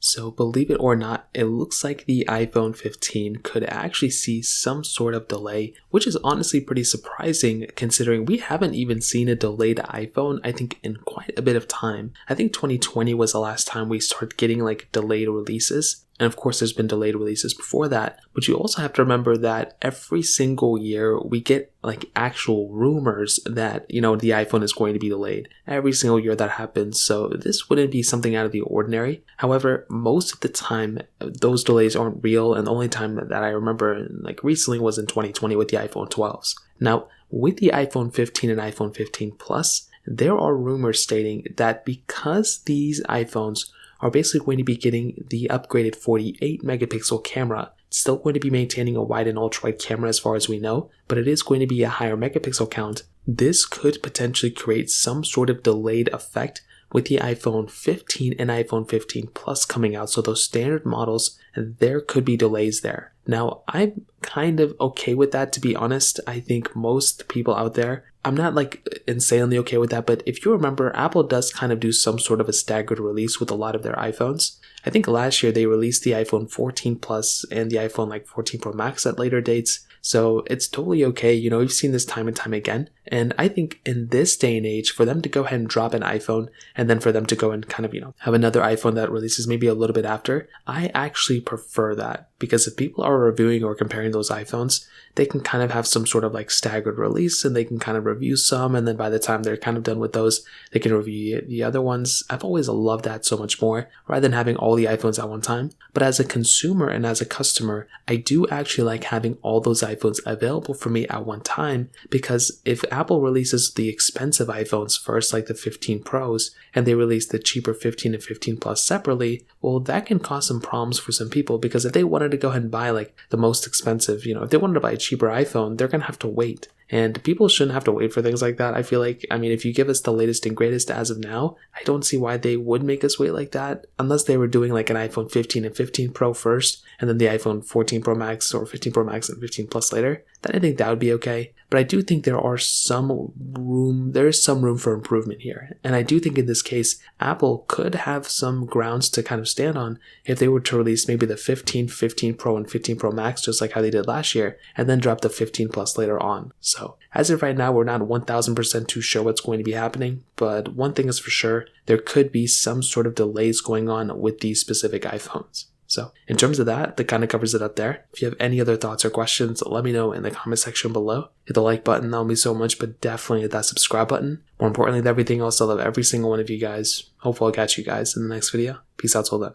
So believe it or not, it looks like the iPhone 15 could actually see some sort of delay, which is honestly pretty surprising considering we haven't even seen a delayed iPhone, I think, in quite a bit of time. I think 2020 was the last time we started getting like delayed releases. And of course, there's been delayed releases before that, but you also have to remember that every single year we get like actual rumors that, the iPhone is going to be delayed. Every single year that happens, so this wouldn't be something out of the ordinary. However, most of the time, those delays aren't real, and the only time that I remember like recently was in 2020 with the iPhone 12s. Now, with the iPhone 15 and iPhone 15 Plus, there are rumors stating that because these iPhones are basically going to be getting the upgraded 48 megapixel camera. It's still going to be maintaining a wide and ultra wide camera as far as we know, but it is going to be a higher megapixel count. This could potentially create some sort of delayed effect with the iPhone 15 and iPhone 15 Plus coming out. So those standard models, there could be delays there. Now, I'm kind of okay with that, to be honest. I think most people out there, I'm not like insanely okay with that, but if you remember, Apple does kind of do some sort of a staggered release with a lot of their iPhones. I think last year they released the iPhone 14 Plus and the iPhone like 14 Pro Max at later dates. So it's totally okay. We've seen this time and time again. And I think in this day and age, for them to go ahead and drop an iPhone and then for them to go and kind of, have another iPhone that releases maybe a little bit after, I actually prefer that. Because if people are reviewing or comparing those iPhones, they can kind of have some sort of like staggered release and they can kind of review some. And then by the time they're kind of done with those, they can review the other ones. I've always loved that so much more rather than having all the iPhones at one time. But as a consumer and as a customer, I do actually like having all those iPhones available for me at one time, because if Apple releases the expensive iPhones first, like the 15 Pros, and they release the cheaper 15 and 15 Plus separately, well, that can cause some problems for some people, because if they wanted to go ahead and buy like the most expensive, if they wanted to buy a cheaper iPhone, they're going to have to wait. And people shouldn't have to wait for things like that. I feel like, if you give us the latest and greatest as of now, I don't see why they would make us wait like that, unless they were doing like an iPhone 15 and 15 Pro first, and then the iPhone 14 Pro Max or 15 Pro Max and 15 Plus later. Then I think that would be okay. But I do think there is some room for improvement here. And I do think in this case, Apple could have some grounds to kind of stand on if they were to release maybe the 15, 15 Pro and 15 Pro Max, just like how they did last year, and then drop the 15 Plus later on. So as of right now, we're not 1000% too sure what's going to be happening, but one thing is for sure, there could be some sort of delays going on with these specific iPhones. So in terms of that kind of covers it up there. If you have any other thoughts or questions, let me know in the comment section below. Hit the like button, that'll mean so much, but definitely hit that subscribe button. More importantly than everything else, I love every single one of you guys. Hopefully I'll catch you guys in the next video. Peace out till then.